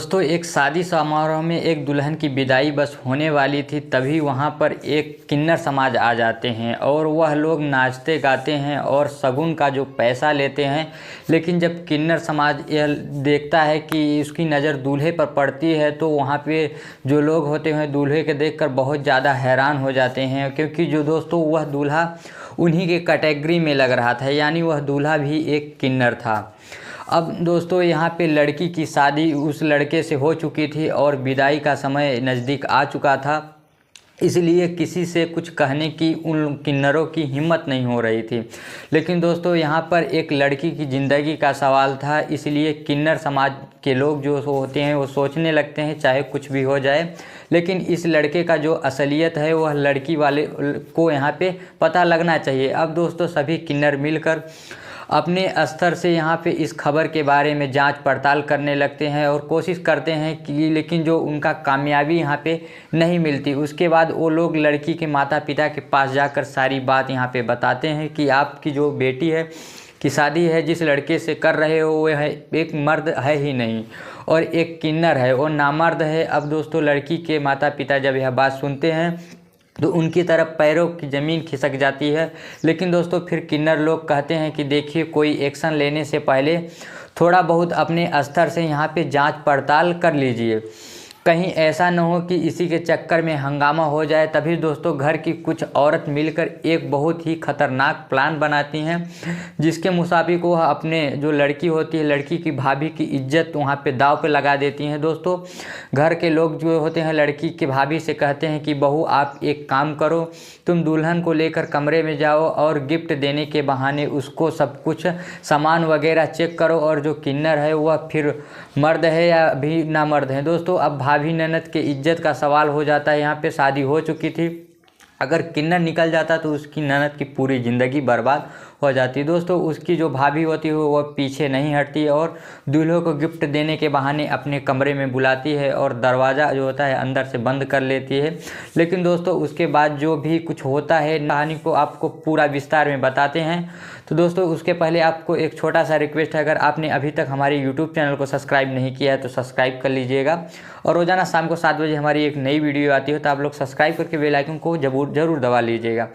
दोस्तों एक शादी समारोह में एक दुल्हन की विदाई बस होने वाली थी, तभी वहाँ पर एक किन्नर समाज आ जाते हैं और वह लोग नाचते गाते हैं और शगुन का जो पैसा लेते हैं। लेकिन जब किन्नर समाज यह देखता है कि उसकी नज़र दूल्हे पर पड़ती है तो वहाँ पे जो लोग होते हैं दूल्हे के देखकर बहुत ज़्यादा हैरान हो जाते हैं, क्योंकि जो दोस्तों वह दूल्हा उन्हीं के कैटेगरी में लग रहा था, यानी वह दूल्हा भी एक किन्नर था। अब दोस्तों यहाँ पे लड़की की शादी उस लड़के से हो चुकी थी और विदाई का समय नज़दीक आ चुका था, इसलिए किसी से कुछ कहने की उन किन्नरों की हिम्मत नहीं हो रही थी। लेकिन दोस्तों यहाँ पर एक लड़की की ज़िंदगी का सवाल था, इसलिए किन्नर समाज के लोग जो होते हैं वो सोचने लगते हैं चाहे कुछ भी हो जाए, लेकिन इस लड़के का जो असलियत है वह लड़की वाले को यहाँ पे पता लगना चाहिए। अब दोस्तों सभी किन्नर मिलकर अपने स्तर से यहाँ पे इस खबर के बारे में जांच पड़ताल करने लगते हैं और कोशिश करते हैं कि, लेकिन जो उनका कामयाबी यहाँ पे नहीं मिलती। उसके बाद वो लोग लड़की के माता पिता के पास जाकर सारी बात यहाँ पे बताते हैं कि आपकी जो बेटी है की शादी है जिस लड़के से कर रहे हो वह है एक मर्द है ही नहीं और एक किन्नर है और नामर्द है। अब दोस्तों लड़की के माता पिता जब यह बात सुनते हैं तो उनकी तरफ पैरों की ज़मीन खिसक जाती है। लेकिन दोस्तों फिर किन्नर लोग कहते हैं कि देखिए, कोई एक्शन लेने से पहले थोड़ा बहुत अपने स्तर से यहाँ पे जांच पड़ताल कर लीजिए, कहीं ऐसा न हो कि इसी के चक्कर में हंगामा हो जाए। तभी दोस्तों घर की कुछ औरत मिलकर एक बहुत ही खतरनाक प्लान बनाती हैं, जिसके मुताबिक वह अपने जो लड़की होती है, लड़की की भाभी की इज्जत वहाँ पे दाव पे लगा देती हैं। दोस्तों घर के लोग जो होते हैं लड़की की भाभी से कहते हैं कि बहू आप एक काम करो, तुम दुल्हन को लेकर कमरे में जाओ और गिफ्ट देने के बहाने उसको सब कुछ सामान वगैरह चेक करो, और जो किन्नर है वह फिर मर्द है या भी ना मर्द है। दोस्तों अब भाभी ननद के इज्जत का सवाल हो जाता है। यहाँ पे शादी हो चुकी थी, अगर किन्नर निकल जाता तो उसकी ननद की पूरी ज़िंदगी बर्बाद हो जाती। दोस्तों उसकी जो भाभी होती है वह पीछे नहीं हटती और दूल्हे को गिफ्ट देने के बहाने अपने कमरे में बुलाती है और दरवाज़ा जो होता है अंदर से बंद कर लेती है। लेकिन दोस्तों उसके बाद जो भी कुछ होता है कहानी को आपको पूरा विस्तार में बताते हैं। तो दोस्तों उसके पहले आपको एक छोटा सा रिक्वेस्ट है, अगर आपने अभी तक हमारे यूट्यूब चैनल को सब्सक्राइब नहीं किया है तो सब्सक्राइब कर लीजिएगा, और रोज़ाना शाम को 7 बजे हमारी एक नई वीडियो आती है तो आप लोग सब्सक्राइब करके बेल आइकन को ज़रूर दबा लीजिएगा।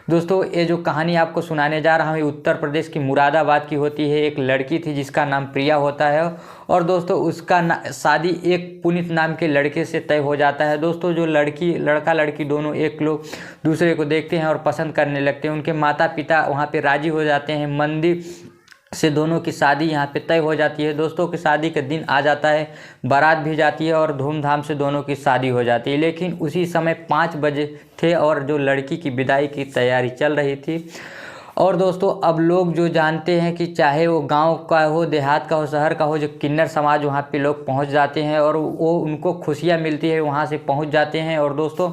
दोस्तों ये जो कहानी आपको सुनाने जा रहा हूँ उत्तर प्रदेश की मुरादाबाद की होती है। एक लड़की थी जिसका नाम प्रिया होता है और दोस्तों उसका शादी एक पुनीत नाम के लड़के से तय हो जाता है। दोस्तों जो लड़का लड़की दोनों एक लोग दूसरे को देखते हैं और पसंद करने लगते हैं। उनके माता पिता वहाँ पे राजी हो जाते हैं, मंदिर से दोनों की शादी यहाँ पे तय हो जाती है। दोस्तों की शादी के दिन आ जाता है, बारात भी जाती है और धूमधाम से दोनों की शादी हो जाती है। लेकिन उसी समय 5 बजे थे और जो लड़की की विदाई की तैयारी चल रही थी। और दोस्तों अब लोग जो जानते हैं कि चाहे वो गांव का हो, देहात का हो, शहर का हो, जो किन्नर समाज वहाँ पे लोग पहुँच जाते हैं और वो उनको खुशियाँ मिलती है, वहाँ से पहुँच जाते हैं। और दोस्तों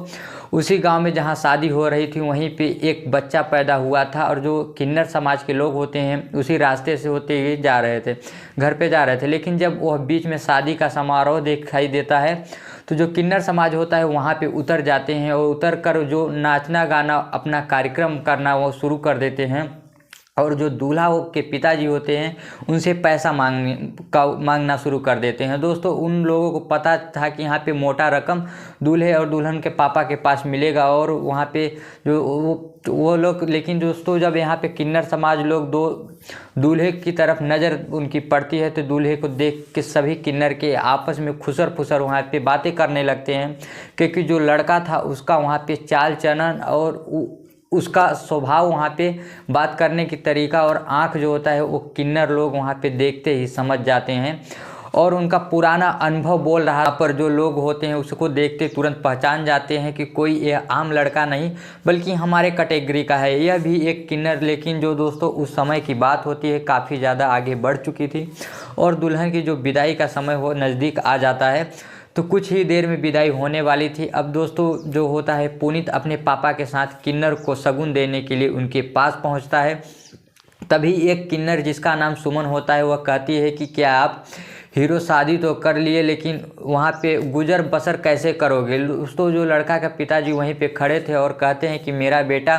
उसी गांव में जहाँ शादी हो रही थी वहीं पे एक बच्चा पैदा हुआ था और जो किन्नर समाज के लोग होते हैं उसी रास्ते से होते हुए जा रहे थे, घर पे जा रहे थे। लेकिन जब वह बीच में शादी का समारोह दिखाई देता है तो जो किन्नर समाज होता है वहाँ पे उतर जाते हैं और उतर कर जो नाचना गाना अपना कार्यक्रम करना वो शुरू कर देते हैं। और जो दूल्हा के पिताजी होते हैं उनसे पैसा मांगना शुरू कर देते हैं। दोस्तों उन लोगों को पता था कि यहाँ पे मोटा रकम दूल्हे और दुल्हन के पापा के पास मिलेगा और वहाँ पे जो वो लोग, लेकिन दोस्तों जब यहाँ पे किन्नर समाज लोग दूल्हे की तरफ नज़र उनकी पड़ती है तो दूल्हे को देख के सभी किन्नर के आपस में खुसर फुसर वहाँ पे बातें करने लगते हैं, क्योंकि जो लड़का था उसका वहाँ पे चाल चलन और उसका स्वभाव, वहाँ पे बात करने की तरीका और आँख जो होता है वो किन्नर लोग वहाँ पे देखते ही समझ जाते हैं। और उनका पुराना अनुभव बोल रहा पर जो लोग होते हैं उसको देखते तुरंत पहचान जाते हैं कि कोई यह आम लड़का नहीं बल्कि हमारे कैटेगरी का है, यह भी एक किन्नर। लेकिन जो दोस्तों उस समय की बात होती है काफ़ी ज़्यादा आगे बढ़ चुकी थी और दुल्हन की जो विदाई का समय हो नज़दीक आ जाता है, तो कुछ ही देर में विदाई होने वाली थी। अब दोस्तों जो होता है पुनीत अपने पापा के साथ किन्नर को शगुन देने के लिए उनके पास पहुंचता है। तभी एक किन्नर जिसका नाम सुमन होता है वह कहती है कि क्या आप हीरो शादी तो कर लिए लेकिन वहाँ पे गुजर बसर कैसे करोगे। दोस्तों जो लड़का का पिताजी वहीं पे खड़े थे और कहते हैं कि मेरा बेटा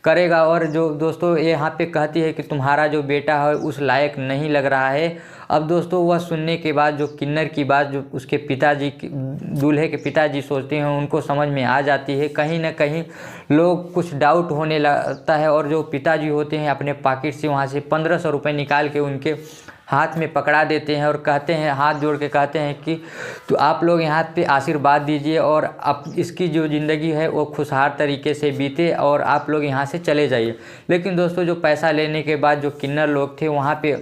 करेगा। और जो दोस्तों यहाँ पे कहती है कि तुम्हारा जो बेटा है उस लायक नहीं लग रहा है अब दोस्तों वह सुनने के बाद जो किन्नर की बात जो उसके पिताजी, दूल्हे के पिताजी सोचते हैं, उनको समझ में आ जाती है। कहीं ना कहीं लोग कुछ डाउट होने लगता है और जो पिताजी होते हैं अपने पॉकेट से वहाँ से 1500 रुपये निकाल के उनके हाथ में पकड़ा देते हैं और कहते हैं, हाथ जोड़ के कहते हैं कि तो आप लोग यहाँ पे आशीर्वाद दीजिए और अब इसकी जो ज़िंदगी है वो खुशहाल तरीके से बीते और आप लोग यहाँ से चले जाइए। लेकिन दोस्तों जो पैसा लेने के बाद जो किन्नर लोग थे वहाँ पे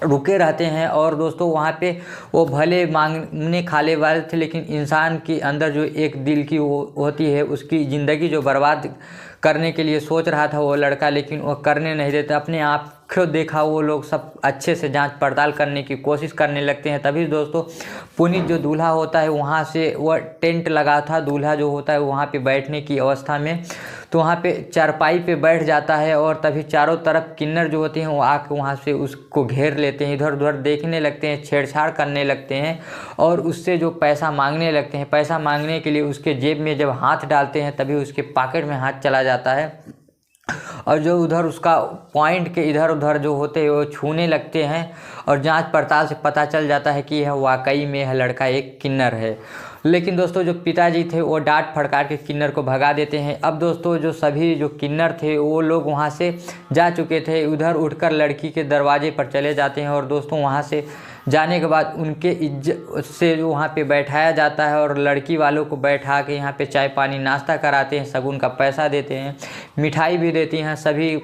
रुके रहते हैं और दोस्तों वहाँ पे वो भले मांगने खाने वाले थे, लेकिन इंसान के अंदर जो एक दिल की वो होती है, उसकी ज़िंदगी जो बर्बाद करने के लिए सोच रहा था वो लड़का, लेकिन वो करने नहीं देता। अपने आप को देखा वो लोग सब अच्छे से जांच पड़ताल करने की कोशिश करने लगते हैं। तभी दोस्तों पुनीत जो दूल्हा होता है वहाँ से वह टेंट लगा था, दूल्हा जो होता है वहाँ पे बैठने की अवस्था में, तो वहाँ पे चारपाई पे बैठ जाता है और तभी चारों तरफ किन्नर जो होते हैं वो आके वहाँ से उसको घेर लेते हैं, इधर उधर देखने लगते हैं, छेड़छाड़ करने लगते हैं और उससे जो पैसा मांगने लगते हैं। पैसा मांगने के लिए उसके जेब में जब हाथ डालते हैं तभी उसके पॉकेट में हाथ चला जाता है और जो उधर उसका पॉइंट के इधर उधर जो होते हैं वो छूने लगते हैं और जांच पड़ताल से पता चल जाता है कि यह वाकई में यह लड़का एक किन्नर है। लेकिन दोस्तों जो पिताजी थे वो डांट फटकार के किन्नर को भगा देते हैं। अब दोस्तों जो सभी जो किन्नर थे वो लोग वहाँ से जा चुके थे, उधर उठकर लड़की के दरवाजे पर चले जाते हैं और दोस्तों वहाँ से जाने के बाद उनके इज्जत से जो वहाँ पे बैठाया जाता है और लड़की वालों को बैठा के यहाँ पे चाय पानी नाश्ता कराते हैं, शगुन का पैसा देते हैं, मिठाई भी देती हैं। सभी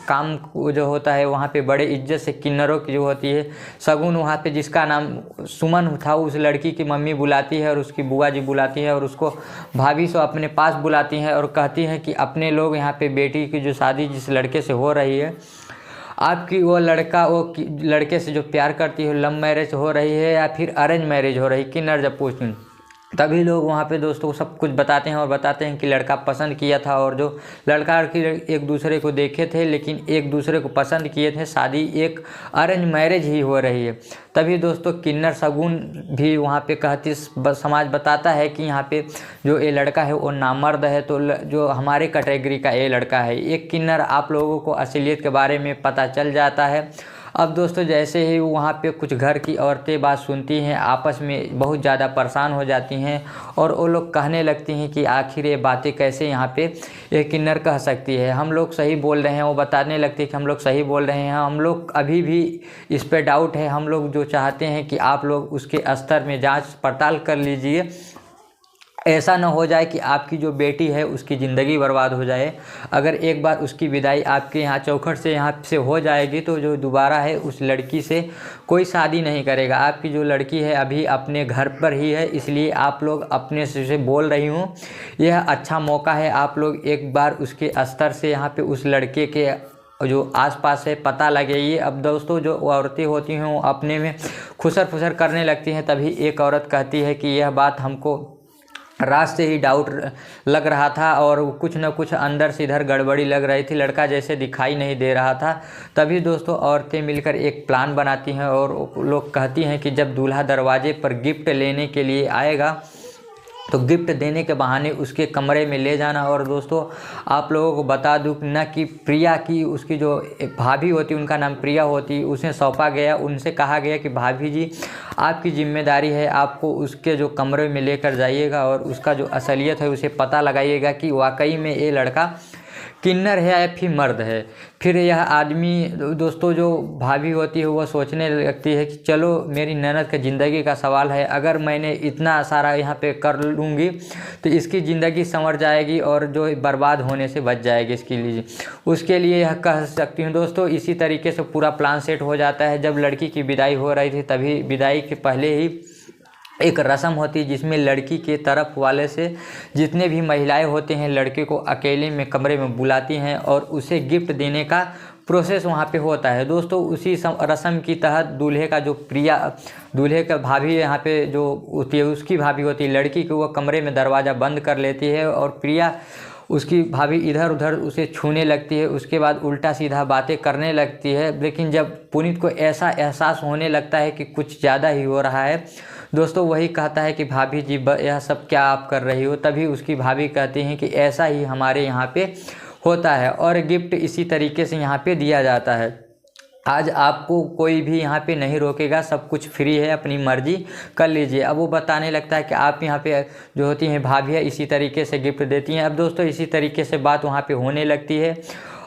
काम जो होता है वहाँ पे बड़े इज्जत से किन्नरों की जो होती है शगुन, वहाँ पे जिसका नाम सुमन था उस लड़की की मम्मी बुलाती है और उसकी बुआ जी बुलाती है और उसको भाभी से अपने पास बुलाती हैं और कहती हैं कि अपने लोग यहाँ पे बेटी की जो शादी जिस लड़के से हो रही है, आपकी वो लड़का वो लड़के से जो प्यार करती है लव मैरिज हो रही है या फिर अरेंज मैरिज हो रही है। किन्नर जब पूछती हैं तभी लोग वहाँ पे दोस्तों सब कुछ बताते हैं और बताते हैं कि लड़का पसंद किया था और जो लड़का लड़की एक दूसरे को देखे थे लेकिन एक दूसरे को पसंद किए थे, शादी एक अरेंज मैरिज ही हो रही है। तभी दोस्तों किन्नर शगुन भी वहाँ पे कहती, समाज बताता है कि यहाँ पे जो ये लड़का है वो नामर्द है, तो जो हमारे कैटेगरी का ये लड़का है। एक किन्नर आप लोगों को असलियत के बारे में पता चल जाता है। अब दोस्तों जैसे ही वहाँ पे कुछ घर की औरतें बात सुनती हैं, आपस में बहुत ज़्यादा परेशान हो जाती हैं और वो लोग कहने लगती हैं कि आखिर ये बातें कैसे यहाँ पे एक किन्नर कह सकती है, हम लोग सही बोल रहे हैं। वो बताने लगती है कि हम लोग सही बोल रहे हैं, हम लोग अभी भी इस पे डाउट है, हम लोग जो चाहते हैं कि आप लोग उसके स्तर में जाँच पड़ताल कर लीजिए, ऐसा ना हो जाए कि आपकी जो बेटी है उसकी ज़िंदगी बर्बाद हो जाए। अगर एक बार उसकी विदाई आपके यहाँ चौखट से यहाँ से हो जाएगी तो जो दोबारा है उस लड़की से कोई शादी नहीं करेगा। आपकी जो लड़की है अभी अपने घर पर ही है, इसलिए आप लोग अपने से बोल रही हूँ, यह अच्छा मौका है, आप लोग एक बार उसके स्तर से यहाँ पे उस लड़के के जो आसपास है पता लगाइए। अब दोस्तों जो औरतें होती हैं वो अपने में खुसर फुसर करने लगती हैं। तभी एक औरत कहती है कि यह बात हमको रात से ही डाउट लग रहा था और कुछ न कुछ अंदर से इधर गड़बड़ी लग रही थी, लड़का जैसे दिखाई नहीं दे रहा था। तभी दोस्तों औरतें मिलकर एक प्लान बनाती हैं और लोग कहती हैं कि जब दूल्हा दरवाजे पर गिफ्ट लेने के लिए आएगा तो गिफ्ट देने के बहाने उसके कमरे में ले जाना। और दोस्तों आप लोगों को बता दूं न कि प्रिया की उसकी जो भाभी होती उनका नाम प्रिया होती, उसे सौंपा गया, उनसे कहा गया कि भाभी जी आपकी जिम्मेदारी है, आपको उसके जो कमरे में लेकर जाइएगा और उसका जो असलियत है उसे पता लगाइएगा कि वाकई में ये लड़का किन्नर है या फिर मर्द है। फिर यह आदमी दोस्तों जो भाभी होती है वह सोचने लगती है कि चलो मेरी ननद का ज़िंदगी का सवाल है, अगर मैंने इतना सारा यहाँ पे कर लूँगी तो इसकी ज़िंदगी संवर जाएगी और जो बर्बाद होने से बच जाएगी इसके लिए, उसके लिए यह कह सकती हूँ। दोस्तों इसी तरीके से पूरा प्लान सेट हो जाता है। जब लड़की की विदाई हो रही थी तभी विदाई के पहले ही एक रस्म होती है जिसमें लड़की के तरफ वाले से जितने भी महिलाएं होते हैं लड़के को अकेले में कमरे में बुलाती हैं और उसे गिफ्ट देने का प्रोसेस वहाँ पे होता है। दोस्तों उसी रस्म की तहत दूल्हे का जो प्रिया, दूल्हे का भाभी यहाँ पे जो होती है उसकी भाभी होती है लड़की को, वो कमरे में दरवाज़ा बंद कर लेती है और प्रिया उसकी भाभी इधर उधर उसे छूने लगती है, उसके बाद उल्टा सीधा बातें करने लगती है। लेकिन जब पुनीत को ऐसा एहसास होने लगता है कि कुछ ज़्यादा ही हो रहा है, दोस्तों वही कहता है कि भाभी जी यह सब क्या आप कर रही हो। तभी उसकी भाभी कहती हैं कि ऐसा ही हमारे यहाँ पे होता है और गिफ्ट इसी तरीके से यहाँ पे दिया जाता है। आज आपको कोई भी यहाँ पे नहीं रोकेगा, सब कुछ फ्री है, अपनी मर्जी कर लीजिए। अब वो बताने लगता है कि आप यहाँ पे जो होती हैं भाभी है इसी तरीके से गिफ्ट देती हैं। अब दोस्तों इसी तरीके से बात वहाँ पे होने लगती है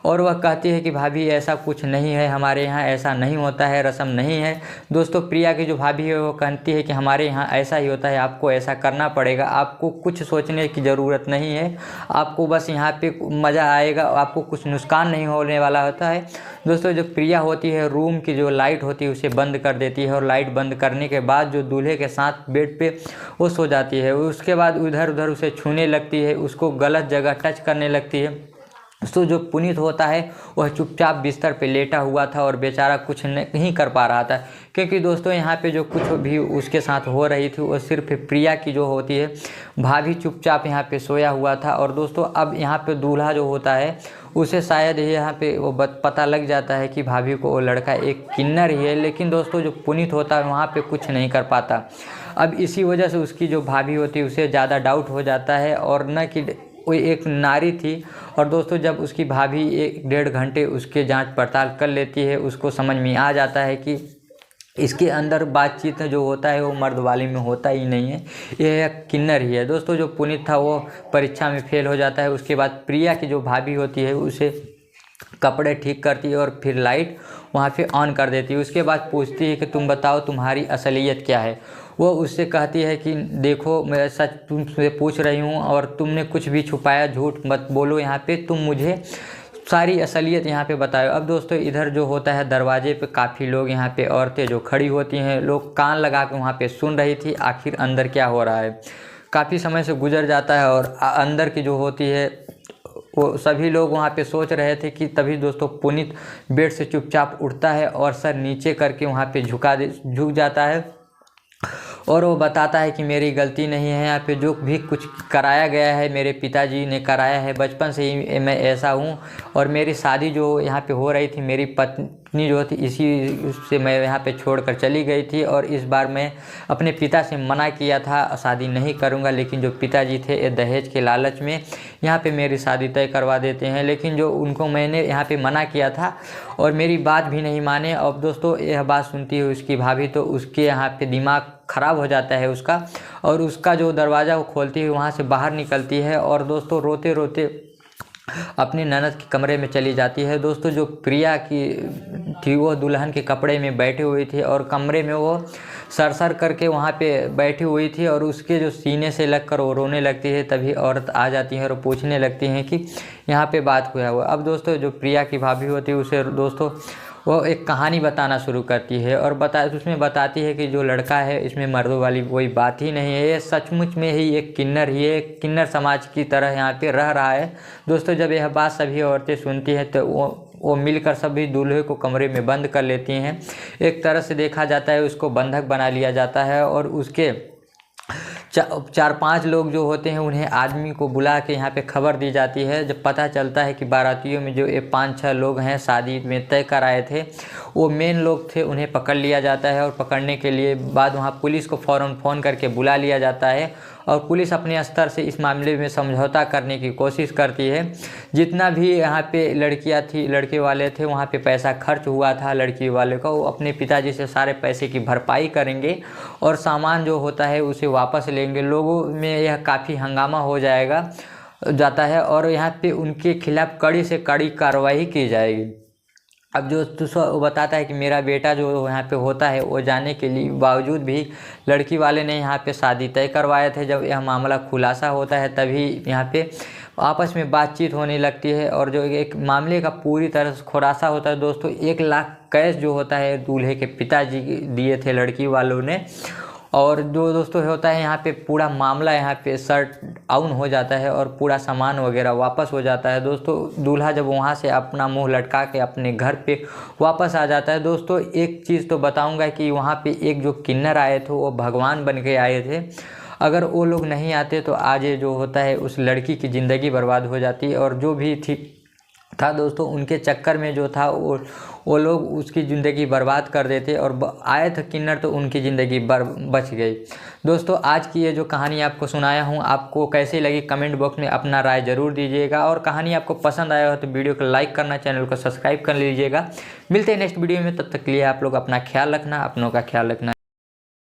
और वह कहती है कि भाभी ऐसा कुछ नहीं है, हमारे यहाँ ऐसा नहीं होता है, रस्म नहीं है। दोस्तों प्रिया की जो भाभी है वो कहती है कि हमारे यहाँ ऐसा ही होता है, आपको ऐसा करना पड़ेगा, आपको कुछ सोचने की ज़रूरत नहीं है, आपको बस यहाँ पे मज़ा आएगा, आपको कुछ नुकसान नहीं होने वाला होता है। दोस्तों जो प्रिया होती है रूम की जो लाइट होती है उसे बंद कर देती है और लाइट बंद करने के बाद जो दूल्हे के साथ बेड पे वो सो जाती है। उसके बाद इधर उधर उसे छूने लगती है, उसको गलत जगह टच करने लगती है। तो जो पुनीत होता है वह चुपचाप बिस्तर पे लेटा हुआ था और बेचारा कुछ नहीं कर पा रहा था, क्योंकि दोस्तों यहाँ पे जो कुछ भी उसके साथ हो रही थी वो सिर्फ प्रिया की जो होती है भाभी चुपचाप यहाँ पे सोया हुआ था। और दोस्तों अब यहाँ पे दूल्हा जो होता है उसे शायद यहाँ पे वो पता लग जाता है कि भाभी को वो लड़का एक किन्नर ही है, लेकिन दोस्तों जो पुनीत होता है वहाँ पे कुछ नहीं कर पाता। अब इसी वजह से उसकी जो भाभी होती है उसे ज़्यादा डाउट हो जाता है और न कि वो एक नारी थी। और दोस्तों जब उसकी भाभी 1-1.5 घंटे उसके जांच पड़ताल कर लेती है उसको समझ में आ जाता है कि इसके अंदर बातचीत जो होता है वो मर्द वाली में होता ही नहीं है, यह एक किन्नर ही है। दोस्तों जो पुनीत था वो परीक्षा में फेल हो जाता है। उसके बाद प्रिया की जो भाभी होती है उसे कपड़े ठीक करती है और फिर लाइट वहाँ पे ऑन कर देती है। उसके बाद पूछती है कि तुम बताओ तुम्हारी असलियत क्या है। वो उससे कहती है कि देखो मैं सच तुमसे पूछ रही हूँ और तुमने कुछ भी छुपाया, झूठ मत बोलो, यहाँ पे तुम मुझे सारी असलियत यहाँ पे बताओ। अब दोस्तों इधर जो होता है दरवाजे पे काफ़ी लोग यहाँ पे औरतें जो खड़ी होती हैं, लोग कान लगा के वहाँ पे सुन रही थी आखिर अंदर क्या हो रहा है। काफ़ी समय से गुजर जाता है और अंदर की जो होती है वो सभी लोग वहाँ पे सोच रहे थे कि तभी दोस्तों पुनीत बेड से चुपचाप उठता है और सर नीचे करके वहाँ पे झुक जाता है और वो बताता है कि मेरी गलती नहीं है, यहाँ पे जो भी कुछ कराया गया है मेरे पिताजी ने कराया है, बचपन से ही मैं ऐसा हूँ और मेरी शादी जो यहाँ पे हो रही थी मेरी पत्नी जो थी इसी से मैं यहाँ पे छोड़कर चली गई थी और इस बार मैं अपने पिता से मना किया था शादी नहीं करूँगा, लेकिन जो पिताजी थे ये दहेज के लालच में यहाँ पे मेरी शादी तय करवा देते हैं। लेकिन जो उनको मैंने यहाँ पे मना किया था और मेरी बात भी नहीं माने। अब दोस्तों यह बात सुनती है उसकी भाभी तो उसके यहाँ पे दिमाग ख़राब हो जाता है उसका और उसका जो दरवाज़ा वो खोलती है वहाँ से बाहर निकलती है और दोस्तों रोते रोते अपनी ननद के कमरे में चली जाती है। दोस्तों जो प्रिया की थी वो दुल्हन के कपड़े में बैठी हुई थी और कमरे में वो सर करके वहाँ पे बैठी हुई थी और उसके जो सीने से लगकर वो रोने लगती है। तभी औरत आ जाती है और पूछने लगती हैं कि यहाँ पे बात हुआ हुआ। अब दोस्तों जो प्रिया की भाभी होती है उसे दोस्तों वो एक कहानी बताना शुरू करती है और उसमें बताती है कि जो लड़का है इसमें मर्दों वाली कोई बात ही नहीं है, ये सचमुच में ही एक किन्नर ही है, किन्नर समाज की तरह यहाँ पे रह रहा है। दोस्तों जब यह बात सभी औरतें सुनती हैं तो वो मिलकर सभी दूल्हे को कमरे में बंद कर लेती हैं। एक तरह से देखा जाता है उसको बंधक बना लिया जाता है और उसके 4-5 लोग जो होते हैं उन्हें आदमी को बुला के यहाँ पे खबर दी जाती है। जब पता चलता है कि बारातियों में जो ये 5-6 लोग हैं शादी में तय कराए थे वो मेन लोग थे, उन्हें पकड़ लिया जाता है और पकड़ने के लिए बाद वहाँ पुलिस को फ़ौरन फ़ोन करके बुला लिया जाता है और पुलिस अपने स्तर से इस मामले में समझौता करने की कोशिश करती है। जितना भी यहाँ पे लड़कियाँ थी लड़के वाले थे वहाँ पे पैसा खर्च हुआ था लड़की वाले का, वो अपने पिताजी से सारे पैसे की भरपाई करेंगे और सामान जो होता है उसे वापस लेंगे। लोगों में यह काफ़ी हंगामा हो जाता है और यहाँ पे उनके खिलाफ़ कड़ी से कड़ी कार्रवाई की जाएगी। अब जो वो बताता है कि मेरा बेटा जो यहाँ पे होता है वो जाने के लिए बावजूद भी लड़की वाले ने यहाँ पे शादी तय करवाए थे। जब यह मामला खुलासा होता है तभी यहाँ पे आपस में बातचीत होने लगती है और जो एक मामले का पूरी तरह से खुलासा होता है। दोस्तों 1 लाख कैश जो होता है दूल्हे के पिताजी दिए थे लड़की वालों ने और जो दोस्तों होता है यहाँ पे पूरा मामला यहाँ पे शट डाउन हो जाता है और पूरा सामान वगैरह वापस हो जाता है। दोस्तों दूल्हा जब वहाँ से अपना मुंह लटका के अपने घर पे वापस आ जाता है। दोस्तों एक चीज़ तो बताऊँगा कि वहाँ पे एक जो किन्नर आए थे वो भगवान बन के आए थे, अगर वो लोग नहीं आते तो आज ये जो होता है उस लड़की की ज़िंदगी बर्बाद हो जाती और जो भी थी था दोस्तों, उनके चक्कर में जो था वो लोग उसकी ज़िंदगी बर्बाद कर देते और आए थे किन्नर तो उनकी ज़िंदगी बच गई। दोस्तों आज की ये जो कहानी आपको सुनाया हूँ आपको कैसी लगी कमेंट बॉक्स में अपना राय ज़रूर दीजिएगा, और कहानी आपको पसंद आया हो तो वीडियो को लाइक करना, चैनल को सब्सक्राइब कर लीजिएगा। मिलते हैं नेक्स्ट वीडियो में, तब तक के लिए आप लोग अपना ख्याल रखना, अपनों का ख्याल रखना।